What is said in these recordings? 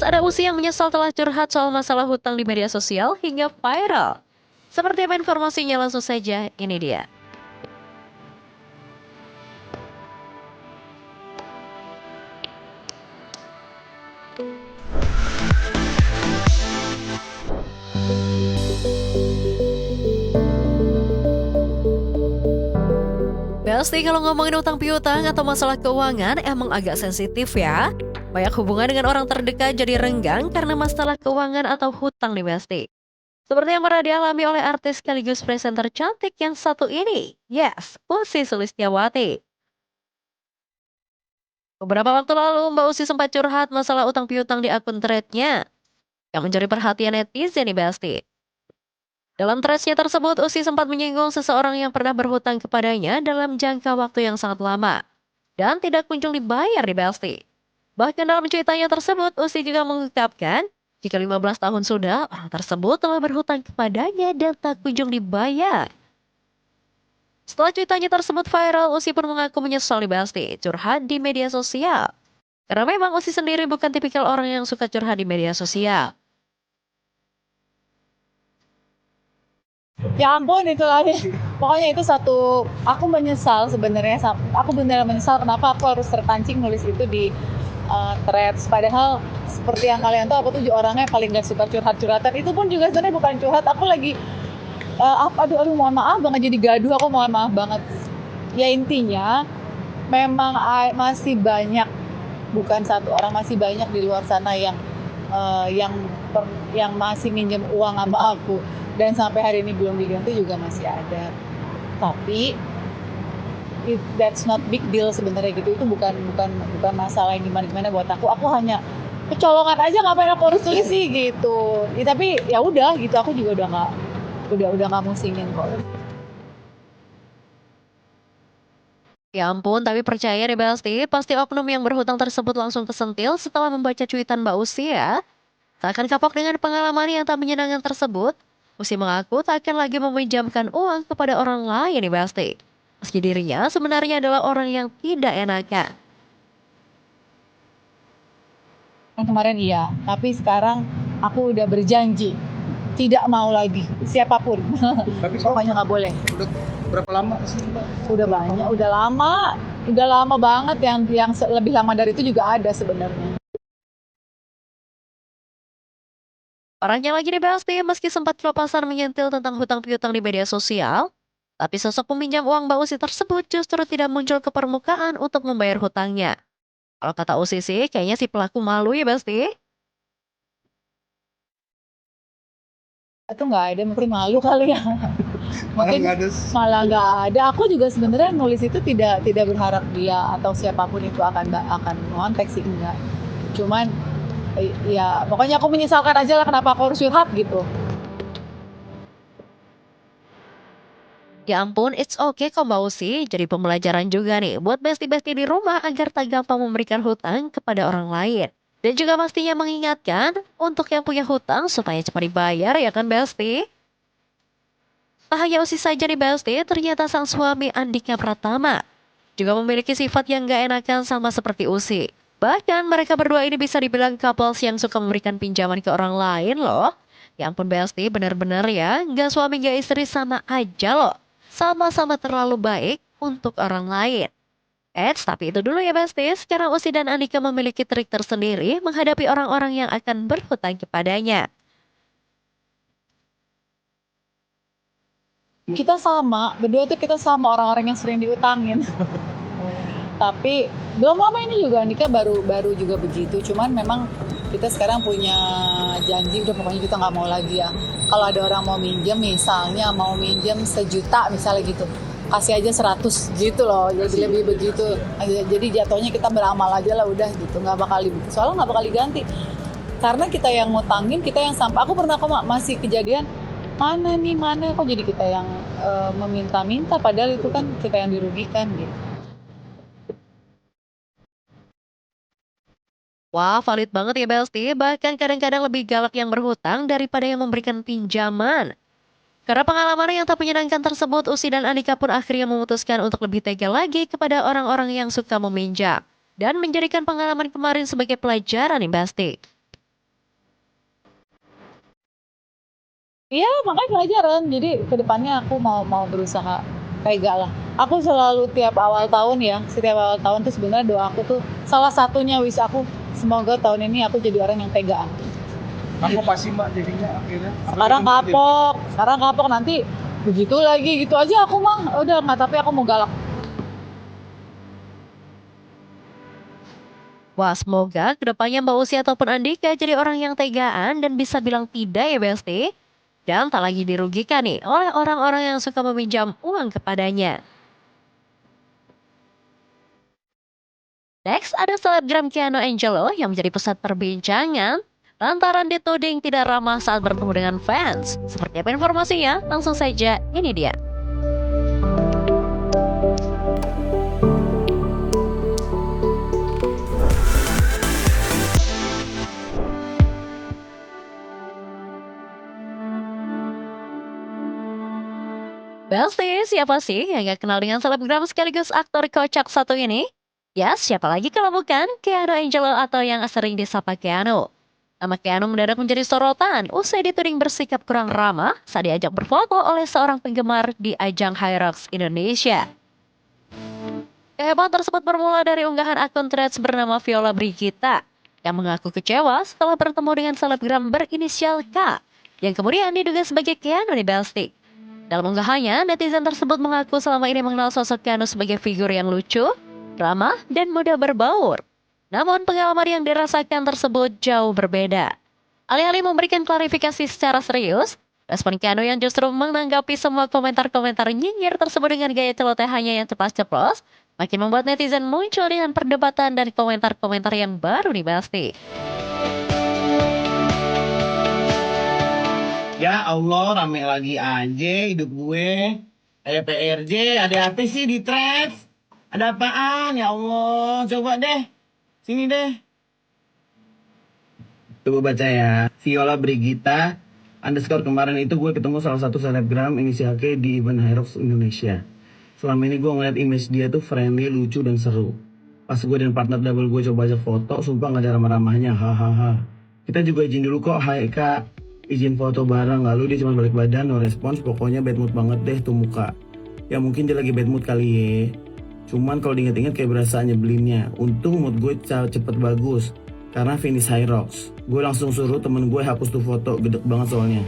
ada Usi yang menyesal telah curhat soal masalah hutang di media sosial hingga viral. Seperti apa informasinya langsung saja, ini dia. Pasti kalau ngomongin utang piutang atau masalah keuangan emang agak sensitif ya. Banyak hubungan dengan orang terdekat jadi renggang karena masalah keuangan atau hutang nih Besti. Seperti yang pernah dialami oleh artis sekaligus presenter cantik yang satu ini. Yes, Ussy Sulistyawati. Beberapa waktu lalu Mbak Ussy sempat curhat masalah utang piutang di akun threadnya yang mencuri perhatian netizen nih Besti. Dalam threadsnya tersebut, Ussy sempat menyinggung seseorang yang pernah berhutang kepadanya dalam jangka waktu yang sangat lama dan tidak kunjung dibayar di Besti. Bahkan dalam ceritanya tersebut, Ussy juga mengungkapkan jika 15 tahun sudah, orang tersebut telah berhutang kepadanya dan tak kunjung dibayar. Setelah ceritanya tersebut viral, Ussy pun mengaku menyesal di Besti, curhat di media sosial. Karena memang Ussy sendiri bukan tipikal orang yang suka curhat di media sosial. Ya ampun itu lagi. Pokoknya itu satu, aku menyesal sebenarnya. Aku benar menyesal kenapa aku harus terpancing nulis itu di threads. Padahal seperti yang kalian tahu, aku tuh orangnya paling gak suka curhat-curhatan. Itu pun juga sebenarnya bukan curhat. Aku lagi, aduh mohon maaf banget jadi gaduh. Aku mohon maaf banget. Ya intinya, memang masih banyak, bukan satu orang, masih banyak di luar sana yang eh, yang yang masih minjem uang sama aku dan sampai hari ini belum diganti juga masih ada. Tapi that's not big deal sebenarnya gitu. Itu bukan masalah yang gimana buat aku. Aku hanya kecolongan aja, ngapain aku harus tulis sih gitu. Ya, tapi ya udah gitu, aku juga udah nggak musingin kok. Ya ampun, tapi percaya deh Besti, pasti oknum yang berhutang tersebut langsung kesentil setelah membaca cuitan Mbak Ussy ya. Tak akan kapok dengan pengalaman yang tak menyenangkan tersebut, Ussy mengaku tak akan lagi meminjamkan uang kepada orang lain nih Besti. Meski dirinya sebenarnya adalah orang yang tidak enakan. Yang kemarin iya, tapi sekarang aku udah berjanji tidak mau lagi siapapun. Tapi Pokoknya nggak boleh. udah berapa lama sih Mbak? Udah banyak, udah lama banget, yang lebih lama dari itu juga ada sebenarnya. Orangnya lagi nih Besti, meski sempat kelepasan menyentil tentang hutang piutang di media sosial, tapi sosok peminjam uang Mbak Ussy tersebut justru tidak muncul ke permukaan untuk membayar hutangnya. Kalau kata Ussy sih, kayaknya si pelaku malu ya Besti. Itu nggak ada, mungkin malu kali ya. Malah Mungkin nggak ada. malah nggak ada. Aku juga sebenarnya nulis itu tidak berharap dia atau siapapun itu akan ngontek sih, enggak. Cuman ya pokoknya aku menyesalkan aja lah kenapa aku harus curhat gitu. Ya ampun, it's okay kok Mbak Ussy. Jadi pembelajaran juga nih buat besti-besti di rumah agar tak gampang memberikan hutang kepada orang lain. Dan juga pastinya mengingatkan untuk yang punya hutang supaya cepat dibayar ya kan Besti? Tak hanya Ussy saja nih Besti, ternyata sang suami Andika Pratama juga memiliki sifat yang gak enakan sama seperti Ussy. Bahkan mereka berdua ini bisa dibilang couples yang suka memberikan pinjaman ke orang lain loh. Ya ampun Besti, bener-bener ya, gak suami gak istri sama aja loh. Sama-sama terlalu baik untuk orang lain. Tapi itu dulu ya Besti, sekarang Ussy dan Andika memiliki trik tersendiri menghadapi orang-orang yang akan berhutang kepadanya. Berdua tuh kita sama orang-orang yang sering diutangin. Tapi belum lama ini juga Andika baru juga begitu. Cuman memang kita sekarang punya janji, udah pokoknya kita nggak mau lagi ya. Kalau ada orang mau minjem, misalnya mau minjem 1 juta misalnya gitu, kasih aja 100 gitu loh. Jadi lebih begitu. Jadi jatuhnya kita beramal aja lah udah gitu, nggak bakal soalnya nggak bakal diganti. Karena kita yang ngutangin, kita yang sampai. Aku pernah kok masih kejadian mana kok jadi kita yang meminta-minta, padahal itu kan kita yang dirugikan gitu. Wah, valid banget ya Besti. Bahkan kadang-kadang lebih galak yang berhutang daripada yang memberikan pinjaman. Karena pengalaman yang tak menyenangkan tersebut, Ussy dan Andika pun akhirnya memutuskan untuk lebih tega lagi kepada orang-orang yang suka meminjam. Dan menjadikan pengalaman kemarin sebagai pelajaran nih Besti. Iya, makanya pelajaran. Jadi kedepannya aku mau berusaha tega lah. Aku selalu tiap awal tahun ya, setiap awal tahun tuh sebenarnya doa aku tuh salah satunya wish aku semoga tahun ini aku jadi orang yang tegaan. Kamu pasti mbak jadinya akhirnya. Sekarang kapok nanti begitu lagi gitu aja aku mah udah nggak, tapi aku mau galak. Wah, semoga kedepannya Mbak Usi ataupun Andika jadi orang yang tegaan dan bisa bilang tidak ya Besti. Dan tak lagi dirugikan nih oleh orang-orang yang suka meminjam uang kepadanya. Next, ada selebgram Keanu Angelo yang menjadi pusat perbincangan lantaran dituding tidak ramah saat bertemu dengan fans. Seperti apa informasinya? Langsung saja, ini dia. Besti, siapa sih yang gak kenal dengan selebgram sekaligus aktor kocak satu ini? Ya, siapa lagi kalau bukan Keanu Angelo atau yang sering disapa Keanu. Nama Keanu mendadak menjadi sorotan usai dituding bersikap kurang ramah saat diajak berfoto oleh seorang penggemar di ajang Hyrox Indonesia. Kehebohan tersebut bermula dari unggahan akun Threads bernama Viola Brigita yang mengaku kecewa setelah bertemu dengan selebgram berinisial K yang kemudian diduga sebagai Keanu di Besti. Dalam unggahannya, netizen tersebut mengaku selama ini mengenal sosok Keanu sebagai figur yang lucu, ramah, dan mudah berbaur. Namun pengalaman yang dirasakan tersebut jauh berbeda. Alih-alih memberikan klarifikasi secara serius, respon Keanu yang justru menanggapi semua komentar-komentar nyinyir tersebut dengan gaya celotehannya yang ceplas-ceplos, makin membuat netizen muncul dengan perdebatan dan komentar-komentar yang baru nih Basti. Ya Allah, rame lagi aja hidup gue. Ada PRJ, ada apa sih di Threads? Ada apaan? Ya Allah, coba deh. Sini deh. Coba baca ya. Viola Brigita underscore kemarin itu gue ketemu salah satu selebgram inisial K di event Hyrox Indonesia. Selama ini gue ngeliat image dia tuh friendly, lucu, dan seru. Pas gue dan partner double gue coba ajak foto, sumpah gak ada ramah-ramahnya, hahaha. Kita juga izin dulu kok, hai kak. Izin foto bareng, lalu dia cuma balik badan, no respons, pokoknya bad mood banget deh tuh muka. Ya mungkin dia lagi bad mood kali ya. Cuman kalau diinget-inget kayak berasa nyebelinnya. Untung mood gue cepet bagus, karena finish Hyrox. Gue langsung suruh temen gue hapus tuh foto, gedek banget soalnya.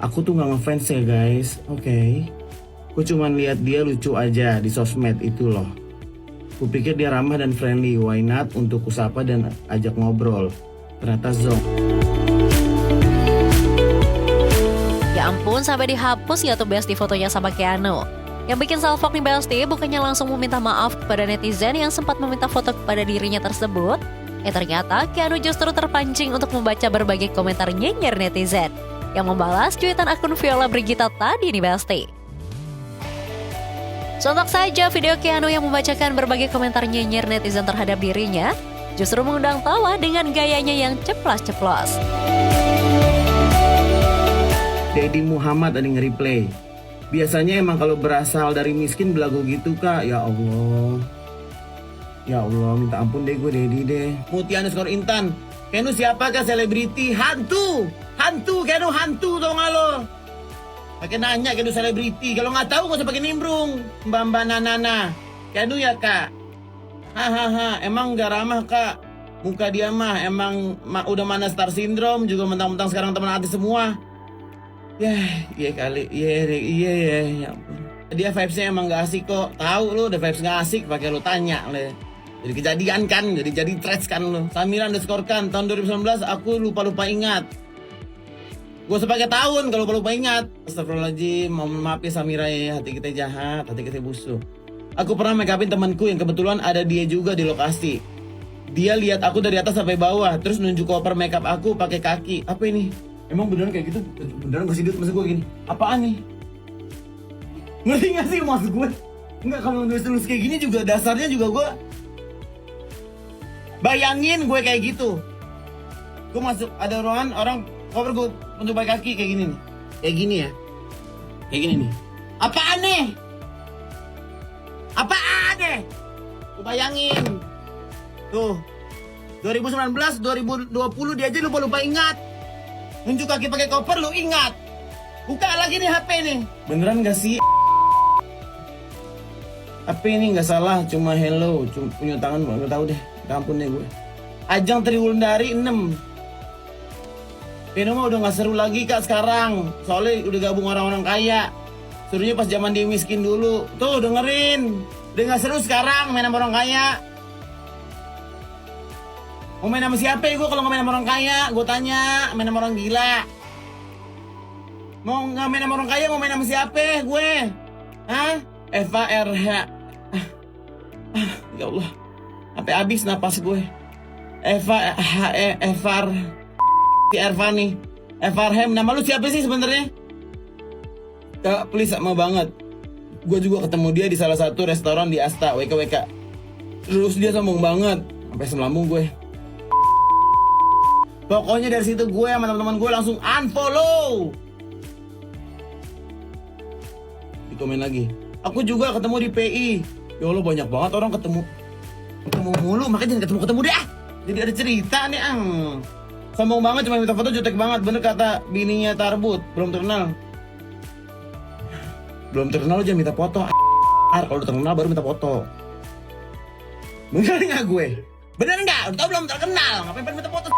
Aku tuh gak ngefans ya guys, oke. Gue cuman lihat dia lucu aja di sosmed itu loh. Gue pikir dia ramah dan friendly, why not untuk kusapa dan ajak ngobrol. Ternyata zonk. Ya ampun, sampai dihapus ya tuh Besti fotonya sama Keanu. Yang bikin salfok nih Besti bukannya langsung meminta maaf kepada netizen yang sempat meminta foto kepada dirinya tersebut. Ternyata Keanu justru terpancing untuk membaca berbagai komentar nyinyir netizen yang membalas cuitan akun Viola Brigita tadi nih Besti. Sontak saja video Keanu yang membacakan berbagai komentar nyinyir netizen terhadap dirinya justru mengundang tawa dengan gayanya yang ceplas-ceplos. Dedi Muhammad ada yang nge-replay. Biasanya emang kalau berasal dari miskin belagu gitu kak. Ya Allah. Ya Allah, minta ampun deh gue Dedi deh. Muti underscore Intan. Keanu siapa kak selebriti? Hantu. Hantu, Keanu hantu tau gak lo? Pakai nanya Keanu selebriti. Kalau gak tahu gak usah pakai nimbrung. Mbak Nana. Keanu ya kak? Hahaha, emang gak ramah kak. Muka dia mah emang udah mana star syndrome. Juga mentang-mentang sekarang teman artis semua. Ya, iya kali, iya, ya ampun. Dia vibesnya emang gak asik kok. Tahu lu, udah vibes gak asik, pakai lu tanya le. Jadi kejadian kan, jadi threads kan lu. Samira underscore kan, tahun 2019 aku lupa ingat. Gue sebagai tahun kalau lupa ingat. Astagfirullahaladzim, mohon maaf ya Samira ya, hati kita jahat, hati kita busuk. Aku pernah make upin temanku yang kebetulan ada dia juga di lokasi. Dia lihat aku dari atas sampai bawah, terus nunjuk koper makeup aku pakai kaki. Apa ini? Emang beneran kayak gitu? Beneran gak sih Dut? Maksud gue gini, apaan nih? Ngerti gak sih maksud gue? Enggak, kalau nulis kayak gini juga dasarnya juga gue bayangin gue kayak gitu. Gue masuk, ada ruangan, orang cover gue untuk pakai kaki kayak gini nih. Kayak gini ya. Kayak gini nih. Apaan nih? Apaan nih? Gue bayangin. Tuh, 2019, 2020 dia aja lupa ingat. Nunjuk kaki pakai koper lu ingat. Buka lagi nih HP nih. Beneran gak sih? HP ini nggak salah, cuma hello, cuma punya tangan nggak tahu deh. Ampun deh gue. Ajang Triwulandari 6. Ini mah udah nggak seru lagi kak sekarang. Soalnya udah gabung orang-orang kaya. Serunya pas zaman dia miskin dulu. Tuh dengerin. Udah nggak seru sekarang main sama orang kaya. Mau main sama siapa ya gue kalau nggak main sama orang kaya? Gue tanya, main sama orang gila. Mau nggak main sama orang kaya, mau main sama siapa gue? Hah? Eva RH. Ya Allah. Sampai habis napas gue. Eva Evar Ervani. Evarhem. Nama lu siapa sih sebenarnya? Kak, please mau banget. Gue juga ketemu dia di salah satu restoran di Asta, WKWK. Terus dia sombong banget. Sampai selambung gue. Pokoknya dari situ gue sama teman-teman gue langsung unfollow. Di komen lagi. Aku juga ketemu di PI. Ya Allah banyak banget orang ketemu mulu, makanya jangan ketemu deh. Jadi ada cerita nih Sombong banget, cuma minta foto jutek banget. Bener kata bininya Tarbut, belum terkenal. Belum terkenal aja minta foto. Kalau udah terkenal baru minta foto. Bener nggak gue? Bener nggak? Udah tau belum terkenal, ngapain pengen minta foto?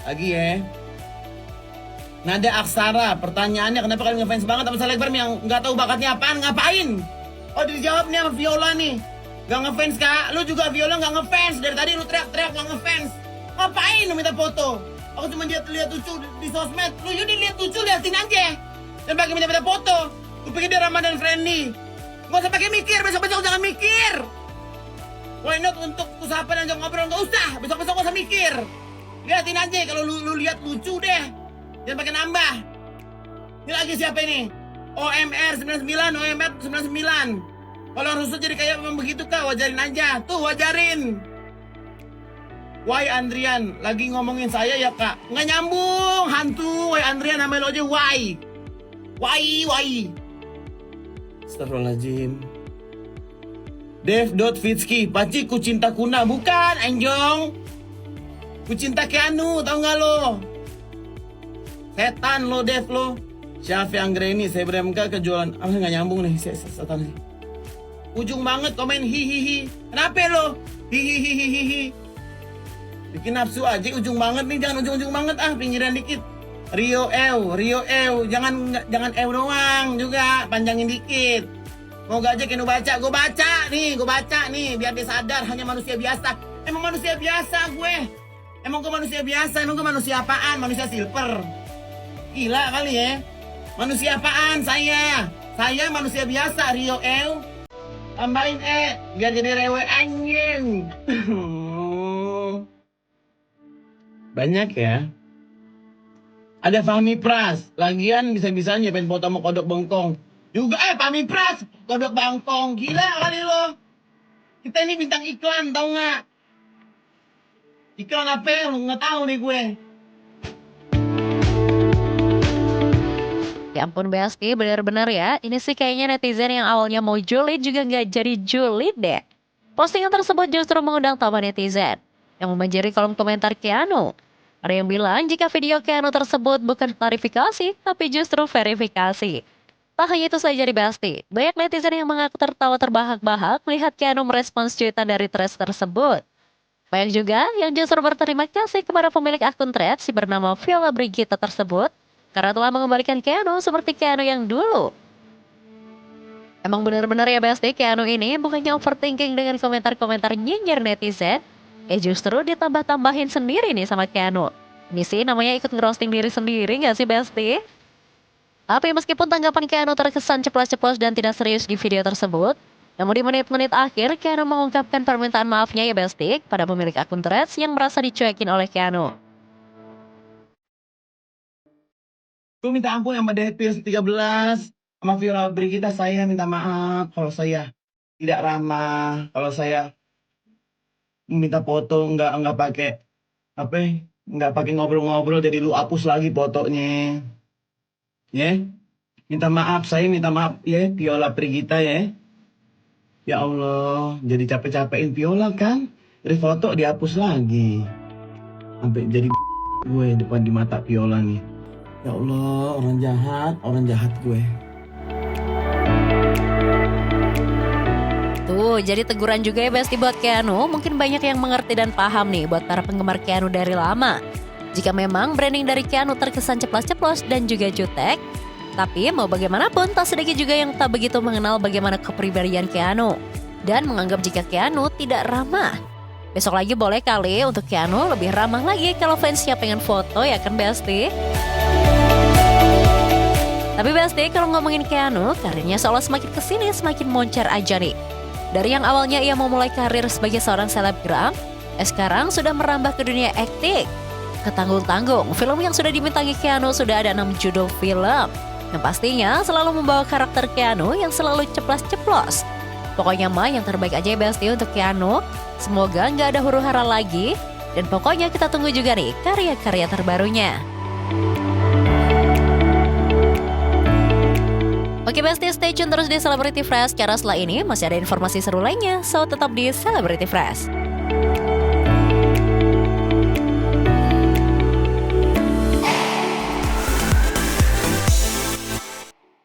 Lagi ya. Nada Aksara, pertanyaannya kenapa kalian ngefans banget sama selebgram yang nggak tahu bakatnya apaan, ngapain? Oh dijawab nih sama Viola nih. Gak ngefans kak, lu juga Viola gak ngefans. Dari tadi lu teriak-teriak gak ngefans. Ngapain lu minta foto? Aku cuma lihat lucu di sosmed. Lu yaudah lihat lucu, liatin aja. Dan pakai minta foto. Lu pikir dia Ramadan friendly. Gak usah pakai mikir, besok-besok jangan mikir. Why not untuk usaha dan ngobrol, gak usah. Besok-besok gak usah mikir. Liatin aja, kalau lu lihat lucu deh. Jangan pakai nambah. Ini lagi siapa ini? OMR 99, OMR 99. Kalau Rusut jadi kayak memang begitu kak, wajarin aja. Tuh wajarin. Why Andrian, lagi ngomongin saya ya kak? Nggak nyambung, hantu. Why Andrian namanya lo aja why. Why. Astagfirullahaladzim. Dev.Fitski, Paci ku cinta Kuna. Bukan, Anjong. Ku cinta Keanu, tau nggak lo? Setan lo, Dev lo. Syafi Anggreni, saya beremka kejualan. Nggak nyambung nih, setan nih. Ujung banget komen hihihi. Kenapa lo? Hihihihihi. Bikin nafsu aja ujung banget nih, jangan ujung-ujung banget pinggiran dikit. Rio Ew, jangan Ew doang juga, panjangin dikit. Mau gajak yang gue baca nih, biar dia sadar hanya manusia biasa. Emang manusia biasa gue. Emang gue manusia apaan? Manusia silver. Gila kali ya. Manusia apaan saya? Saya manusia biasa, Rio Ew. Tambahin biar jadi rewe anjing. Banyak ya. Ada Fahmi Pras. Lagian bisa-bisanya pengen foto sama kodok bengkong. Juga Fahmi Pras, kodok bangkong. Gila kali lo. Kita ini bintang iklan, tau nggak? Iklan apa ya? Nggak tahu nih gue. Ya ampun Besti, bener-bener ya. Ini sih kayaknya netizen yang awalnya mau julid juga nggak jadi julid deh. Postingan tersebut justru mengundang tawa netizen yang membanjiri kolom komentar Keanu. Ada yang bilang jika video Keanu tersebut bukan klarifikasi, tapi justru verifikasi. Tak hanya itu saja di Besti, banyak netizen yang mengaku tertawa terbahak-bahak melihat Keanu merespons cuitan dari threads tersebut. Banyak juga yang justru berterima kasih kepada pemilik akun threads si bernama Viola Brigita tersebut, karena telah mengembalikan Keanu seperti Keanu yang dulu. Emang benar-benar ya Besti, Keanu ini bukannya overthinking dengan komentar-komentar nyinyir netizen, justru ditambah-tambahin sendiri nih sama Keanu. Ini sih namanya ikut ngerosting diri sendiri gak sih Besti? Tapi meskipun tanggapan Keanu terkesan ceplos-ceplos dan tidak serius di video tersebut, namun di menit-menit akhir Keanu mengungkapkan permintaan maafnya ya Besti pada pemilik akun threads yang merasa dicuekin oleh Keanu. Gue minta ampun sama Detis 13 sama Viola Brigita, saya minta maaf kalau saya tidak ramah, kalau saya minta foto nggak pakai nggak pakai ngobrol-ngobrol, jadi lu hapus lagi fotonya. Minta maaf, saya minta maaf ya Viola Brigita ya. Ya Allah, jadi capek-capekin Viola kan, dari foto dihapus lagi sampai jadi gue depan di mata Viola nih. Ya Allah, orang jahat gue. Tuh, jadi teguran juga ya Besti buat Keanu. Mungkin banyak yang mengerti dan paham nih buat para penggemar Keanu dari lama. Jika memang branding dari Keanu terkesan ceplos-ceplos dan juga jutek, tapi mau bagaimanapun tak sedikit juga yang tak begitu mengenal bagaimana kepribadian Keanu dan menganggap jika Keanu tidak ramah. Besok lagi boleh kali untuk Keanu lebih ramah lagi kalau fansnya pengen foto ya kan Besti? Tapi Besti kalau ngomongin Keanu, karirnya seolah semakin kesini semakin moncer aja nih. Dari yang awalnya ia memulai karir sebagai seorang selebgram, sekarang sudah merambah ke dunia akting. Ketanggung-tanggung, film yang sudah dibintangi Keanu sudah ada 6 judul film. Yang pastinya selalu membawa karakter Keanu yang selalu ceplas-ceplos. Pokoknya mah yang terbaik aja ya Besti untuk Keanu. Semoga nggak ada huru-hara lagi. Dan pokoknya kita tunggu juga nih karya-karya terbarunya. Oke Besti, stay tune terus di Celebrity Fresh. Karena setelah ini masih ada informasi seru lainnya. So tetap di Celebrity Fresh.